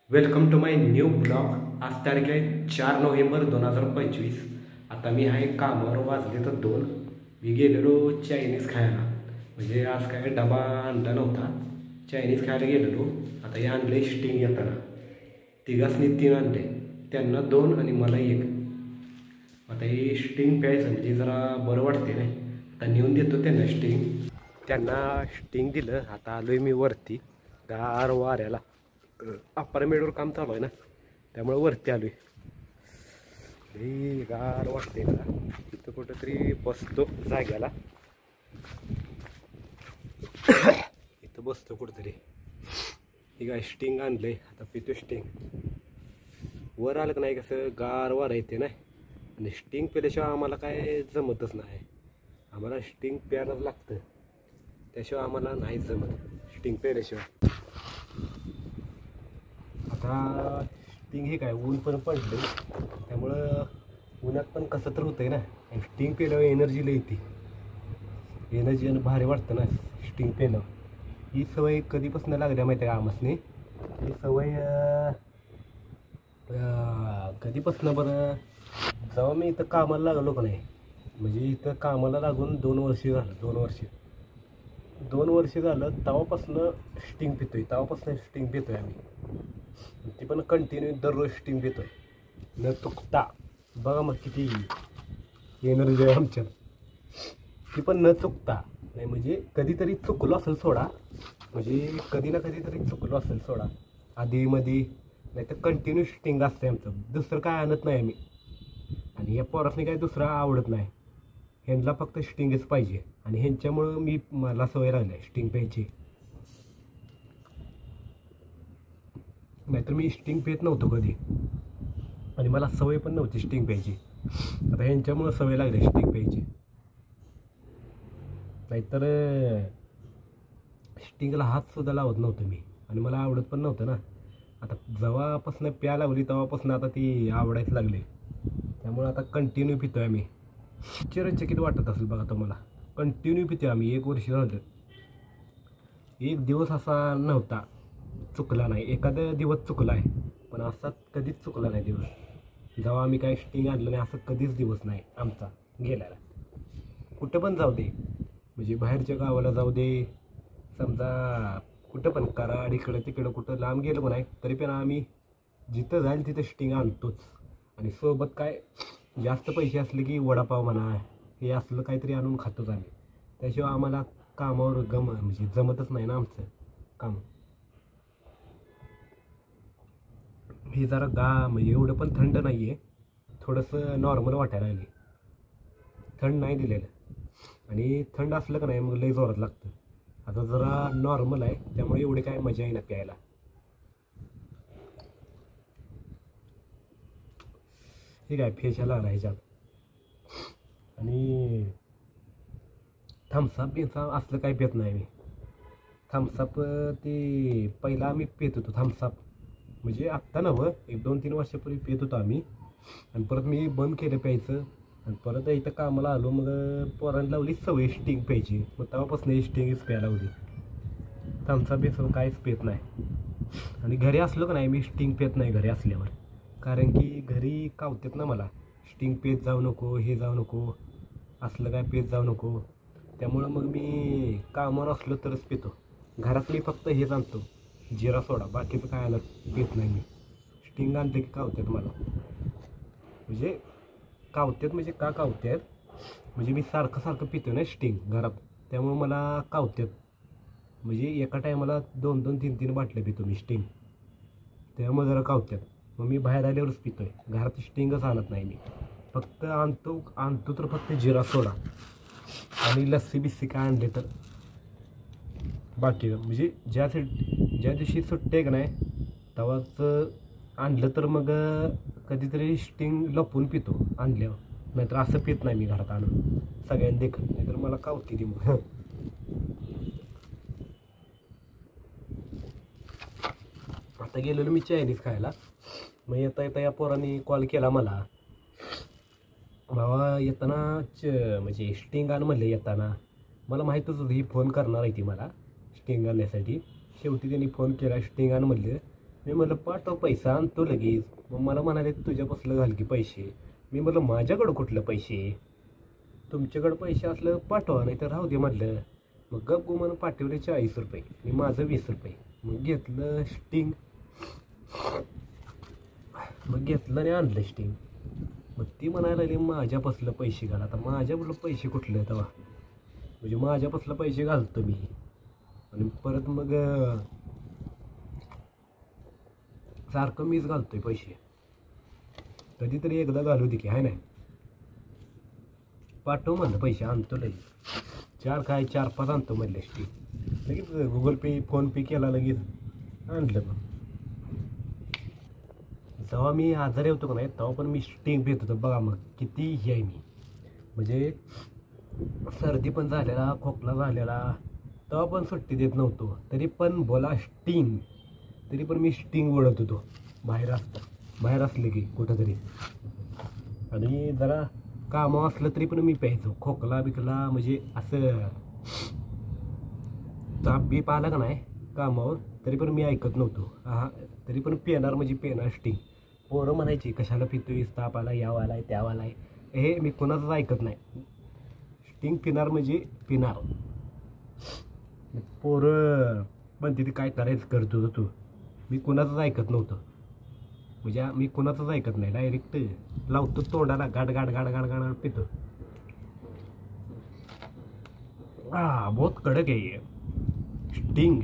Welcome to my new blog. आज तारीख आहे 4 नोव्हेंबर 2025. आता मी आहे कामावर, वाजले तर 2. मी गेलेलो चायनीज खायला. म्हणजे आज काय डबा आणला नव्हता, चायनीज खायला गेलेलो. आता हे आणले स्टिंग येताना. तिघांनी 3 आणले, त्यांना 2 आणि मला 1. आता हे स्टिंग प्यायचं म्हणजे जरा बरं वाटते नाही. आता नेऊन देतो त्यांना स्टिंग. त्यांना स्टिंग दिलं. आता आलो आहे मी वरती गार वाऱ्याला. अपार्टमेंटवर काम चालू आहे ना, त्यामुळे वरती आलो आहे. गार वाटते का इथं, कुठंतरी बसतो जाग्याला. इथं बसतो कुठंतरी. ही काय स्टिंग आणलंय, आता पितो स्टिंग. वर आलं का नाही कसं गार वारा येते नाही, आणि स्टिंग पिल्याशिवाय आम्हाला काय जमतच नाही. आम्हाला स्टिंग प्यायलाच लागतं, त्याशिवाय आम्हाला नाही जमत स्टिंग प्यायल्याशिवाय. आता स्टिंग हे काय ऊन पण पडलं, त्यामुळं उन्हात पण कसं तर होतंय ना. आणि स्टिंग पेल्यावर एनर्जी लई येते, एनर्जी आणि भारी वाटतं ना स्टिंग पेल्यावर. ही सवय कधीपासून लागल्या माहिती आहे का आमसने. ही सवय कधीपासून बरं, जेव्हा मी इथं कामाला लागलो का नाही, म्हणजे इथं कामाला लागून 2 वर्ष झालं. 2 वर्ष झालं तेव्हापासून स्टिंग पितोय. तेव्हापासून स्टिंग पितोय आम्ही. ती पण कंटिन्यू दररोज स्टिंग पितोय न चुकता. बघा मग किती एनर्जी आहे आमच्यात. ती पण न चुकता नाही, म्हणजे कधीतरी चुकलो असेल सोडा, म्हणजे कधी ना कधीतरी चुकलो असेल सोडा आधीमध्ये, नाही तर कंटिन्यू स्टिंग असते आमचं. दुसरं काय आणत नाही आम्ही. आणि या पोरासनी काय दुसरं आवडत नाही, ह्यांना फक्त स्टिंगच पाहिजे. आणि ह्यांच्यामुळं मला सवय लागली आहे स्टिंग प्यायची. नाहीतर मी स्टिंग पित नव्हतो कधी, आणि मला सवय पण नव्हती स्टिंग प्यायची. आता ह्यांच्यामुळं सवय लागली स्टिंग प्यायची. नाहीतर स्टिंगला हातसुद्धा लावत नव्हतं मी, आणि मला आवडत पण नव्हतं ना. आता जेव्हापासून प्या लावली तेव्हापासून आता ती आवडायला लागली, त्यामुळं आता कंटिन्यू पितो आहे आम्ही. चिरंचकित वाटत असेल बघा तुम्हाला. कंटिन्यू पितो आम्ही 1 वर्ष झालं. एक दिवस असा नव्हता चुकला नाही. एखादा दिवस चुकला आहे, पण असा कधीच चुकला नाही दिवस. जेव्हा आम्ही काय स्टिंग आणलं नाही असं कधीच दिवस नाही आमचा गेलेला. कुठं पण जाऊ दे, म्हणजे बाहेरच्या गावाला जाऊ दे, समजा कुठं पण कराड इकडं तिकडं कुठं लांब गेलो पण आहे, तरी पण आम्ही जिथं जाईल तिथं स्टिंग आणतोच. आणि सोबत काय जास्त पैसे असले की वडापाव म्हणा, हे असलं काहीतरी आणून खातोच आम्ही. त्याशिवाय आम्हाला कामावर म्हणजे जमतच नाही ना आमचं काम. हे जरा म्हणजे एवढं पण थंड नाही आहे, थोडंसं नॉर्मल वाटायला लागले. थंड नाही दिलेलं, आणि थंड असलं का नाही मग लई जोरात लागतं. आता जरा नॉर्मल आहे, त्यामुळे एवढी काय मजा येईना प्यायला. हे काय फेशाला आला ह्याच्यात. आणि थम्सअप बिम्सअप असलं काही पित नाही मी. थम्सअप ते पहिला आम्ही पित होतो थम्सअप, म्हणजे आत्ता नवं 1-2-3 वर्षापूर्वी पित होतो आम्ही. आणि परत मी बंद केलं प्यायचं, आणि परत इथं कामाला आलो. मग पोरांनी लावली सवय स्टिंग प्यायची, मग तेव्हापासून स्टिंगच प्यायला लावली. थम्सअप बिम्सअप काहीच पित नाही. आणि घरी असलो का नाही मी स्टिंग पित नाही घरी असल्यावर, कारण की घरी कावतात ना मला, स्टिंग पेत जाऊ नको, हे जाऊ नको, असलं काय पेत जाऊ नको. त्यामुळं मग मी कामावर असलो तरच पितो. घरात मी फक्त हेच आणतो, जिरा सोडा. बाकीचं काय आणत पित नाही मी. स्टिंग आणते की कावतात मला. म्हणजे कावतात म्हणजे का कावतात, म्हणजे मी सारखं सारखं पितो ना स्टिंग घरात, त्यामुळे मला कावतात. म्हणजे एका टायमाला 2-2, 3-3 बाटल्या पितो मी स्टिंग, त्यामुळे जरा कावतात. मग मी बाहेर आल्यावरच पितो आहे, घरात स्टिंगच आणत नाही मी. फक्त आणतो तर फक्त जिरा सोडा आणि लस्सी बिस्सी काय आणले तर. बाकी म्हणजे ज्या दिवशी सुट्टे का नाही तेव्हाच आणलं तर मग कधीतरी स्टिंग लपवून पितो आणल्यावर. नाहीतर असं पित नाही मी घरात आणून सगळ्यांनी देखत, नाहीतर मला कावती ती मग. आता गेलेलो मी चायनीज खायला. मग येता येता या पोरांनी कॉल केला मला, भावा येताना म्हणजे स्टिंग आण म्हणले. येताना मला माहीतच होतं ही फोन करणार आहे ती मला स्टिंग आणण्यासाठी. शेवटी त्यांनी फोन केला, स्टिंग आण म्हणले. मी म्हटलं पाठव पैसा आणतो लगेच. मग मला म्हणाले तुझ्यापासलं घाल की पैसे. मी म्हटलं माझ्याकडं कुठलं पैसे, तुमच्याकडं पैसे असलं पाठवा, नाही तर राहू दे म्हटलं. मग गप गुमान पाठवले 40 रुपये आणि माझं 20 रुपये. मग घेतलं स्टिंग, मग घेतलं आणि आणलं स्टिंग. मग ती म्हणायला लागली माझ्यापासलं पैसे घाल. आता माझ्यापासलं पैसे कुठलं तेव्हा, म्हणजे माझ्यापासलं पैसे घालतो मी. आणि परत मग सारखं मीच घालतोय पैसे. कधीतरी एकदा घालू दे की, आहे नाही. पाठव म्हणलं पैसे, आणतो लगेच. 4-5 आणतो म्हणले स्टिंग. लगेच गुगल पे फोन पे केला, लगेच आणलं. मग जेव्हा मी आजारी होतो का नाही तेव्हा पण मी स्टिंग पित होतो. बघा मग किती हे आहे मी, म्हणजे सर्दी पण झालेला, खोकला झालेला, तेव्हा पण सुट्टी देत नव्हतो. तरी पण बोला स्टिंग, तरी पण मी स्टिंग ओढत होतो बाहेर असले की कुठंतरी. आणि जरा कामं असलं तरी पण मी प्यायचो. खोकला बिकला म्हणजे असं ताप बीप आला का नाही कामावर, तरी पण मी ऐकत नव्हतो. तरी पण पिणार म्हणजे पिणार स्टिंग. पोरं म्हणायची कशाला पितोयस, ताप आला, याव आलाय त्याव आलाय. हे मी कोणाचंच ऐकत नाही. स्टिंग पिणार म्हणजे पिणार. पोरं म्हणते ते काय करायचं करतो तू, मी कोणाचंच ऐकत नव्हतं. म्हणजे मी कोणाचंच ऐकत नाही, डायरेक्ट लावतो तोंडाला, गाड गाड गाड गाड गाड पितो. बहुत कडक आहे स्टिंग.